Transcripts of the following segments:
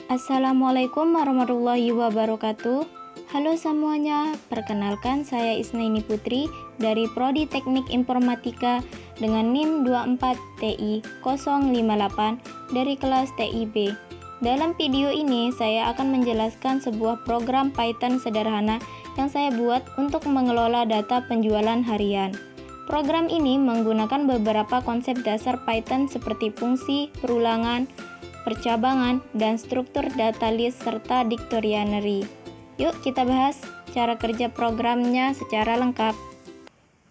Assalamualaikum warahmatullahi wabarakatuh. Halo semuanya, perkenalkan saya Isnaini Putri dari Prodi Teknik Informatika dengan NIM 24TI058 dari kelas TIB. Dalam video ini saya akan menjelaskan sebuah program Python sederhana yang saya buat untuk mengelola data penjualan harian. Program ini menggunakan beberapa konsep dasar Python seperti fungsi, perulangan, percabangan, dan struktur data list serta dictionary. Yuk kita bahas cara kerja programnya secara lengkap.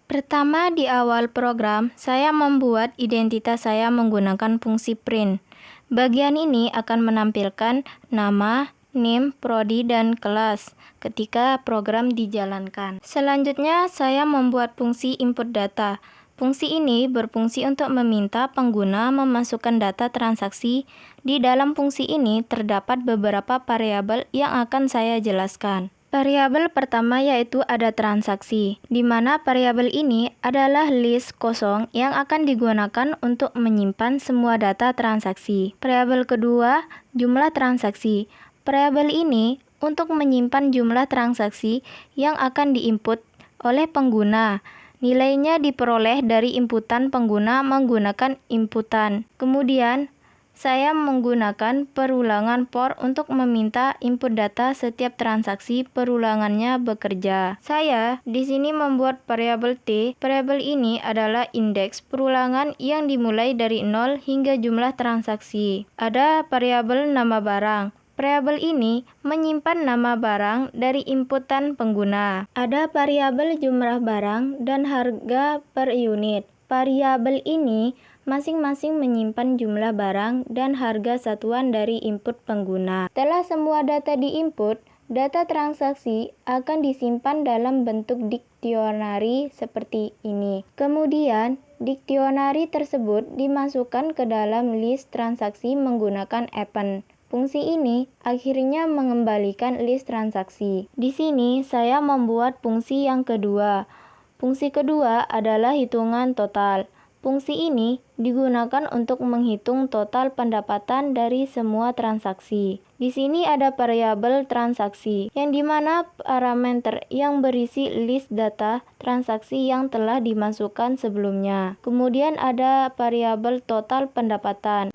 Pertama, di awal program, saya membuat identitas saya menggunakan fungsi print. Bagian ini akan menampilkan nama, NIM, prodi, dan kelas ketika program dijalankan. Selanjutnya, saya membuat fungsi input data. Fungsi ini berfungsi untuk meminta pengguna memasukkan data transaksi. Di dalam fungsi ini terdapat beberapa variabel yang akan saya jelaskan. Variabel pertama yaitu ada transaksi, di mana variabel ini adalah list kosong yang akan digunakan untuk menyimpan semua data transaksi. Variabel kedua, jumlah transaksi. Variabel ini untuk menyimpan jumlah transaksi yang akan diinput oleh pengguna. Nilainya diperoleh dari inputan pengguna menggunakan inputan. Kemudian, saya menggunakan perulangan for untuk meminta input data setiap transaksi perulangannya bekerja. Saya di sini membuat variabel T. Variabel ini adalah indeks perulangan yang dimulai dari 0 hingga jumlah transaksi. Ada variabel nama barang. Variabel ini menyimpan nama barang dari inputan pengguna. Ada variabel jumlah barang dan harga per unit. Variabel ini masing-masing menyimpan jumlah barang dan harga satuan dari input pengguna. Setelah semua data diinput, data transaksi akan disimpan dalam bentuk dictionary seperti ini. Kemudian, dictionary tersebut dimasukkan ke dalam list transaksi menggunakan append. Fungsi ini akhirnya mengembalikan list transaksi. Di sini saya membuat fungsi yang kedua. Fungsi kedua adalah hitungan total. Fungsi ini digunakan untuk menghitung total pendapatan dari semua transaksi. Di sini ada variabel transaksi, yang dimana parameter yang berisi list data transaksi yang telah dimasukkan sebelumnya. Kemudian ada variabel total pendapatan.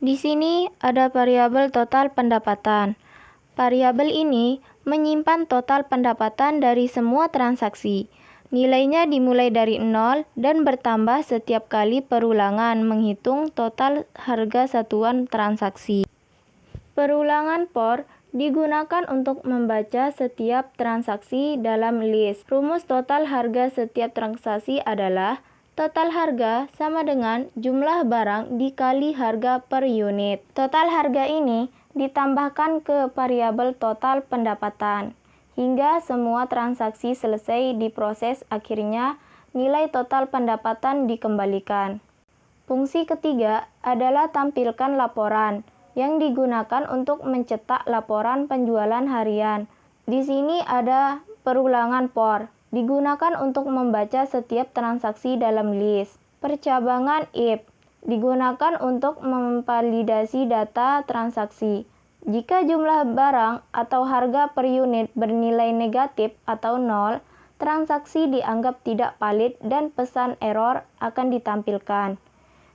Di sini ada variabel total pendapatan. Variabel ini menyimpan total pendapatan dari semua transaksi. Nilainya dimulai dari 0 dan bertambah setiap kali perulangan menghitung total harga satuan transaksi. Perulangan for digunakan untuk membaca setiap transaksi dalam list. Rumus total harga setiap transaksi adalah total harga sama dengan jumlah barang dikali harga per unit. Total harga ini ditambahkan ke variabel total pendapatan. Hingga semua transaksi selesai diproses, akhirnya nilai total pendapatan dikembalikan. Fungsi ketiga adalah tampilkan laporan, yang digunakan untuk mencetak laporan penjualan harian. Di sini ada perulangan for, digunakan untuk membaca setiap transaksi dalam list. Percabangan if digunakan untuk memvalidasi data transaksi. Jika jumlah barang atau harga per unit bernilai negatif atau 0, transaksi dianggap tidak valid dan pesan error akan ditampilkan.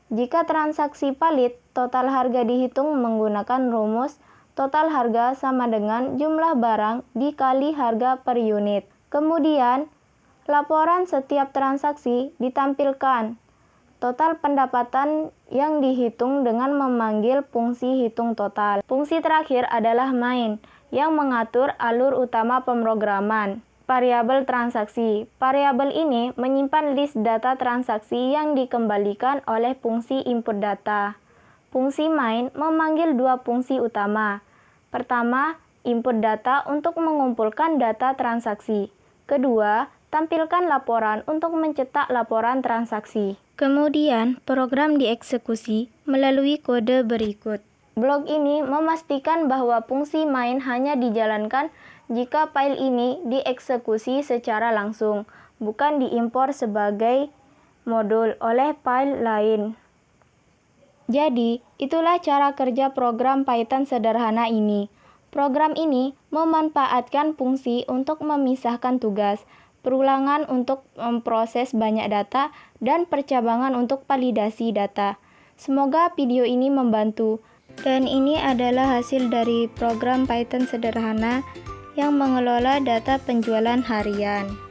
Jika transaksi valid, total harga dihitung menggunakan rumus total harga sama dengan jumlah barang dikali harga per unit. Kemudian, laporan setiap transaksi ditampilkan. Total pendapatan yang dihitung dengan memanggil fungsi hitung total. Fungsi terakhir adalah main, yang mengatur alur utama pemrograman. Variabel transaksi. Variabel ini menyimpan list data transaksi yang dikembalikan oleh fungsi input data. Fungsi main memanggil dua fungsi utama. Pertama, input data untuk mengumpulkan data transaksi. Kedua, tampilkan laporan untuk mencetak laporan transaksi. Kemudian, program dieksekusi melalui kode berikut. Blok ini memastikan bahwa fungsi main hanya dijalankan jika file ini dieksekusi secara langsung, bukan diimpor sebagai modul oleh file lain. Jadi, itulah cara kerja program Python sederhana ini. Program ini memanfaatkan fungsi untuk memisahkan tugas, perulangan untuk memproses banyak data, dan percabangan untuk validasi data. Semoga video ini membantu. Dan ini adalah hasil dari program Python sederhana yang mengelola data penjualan harian.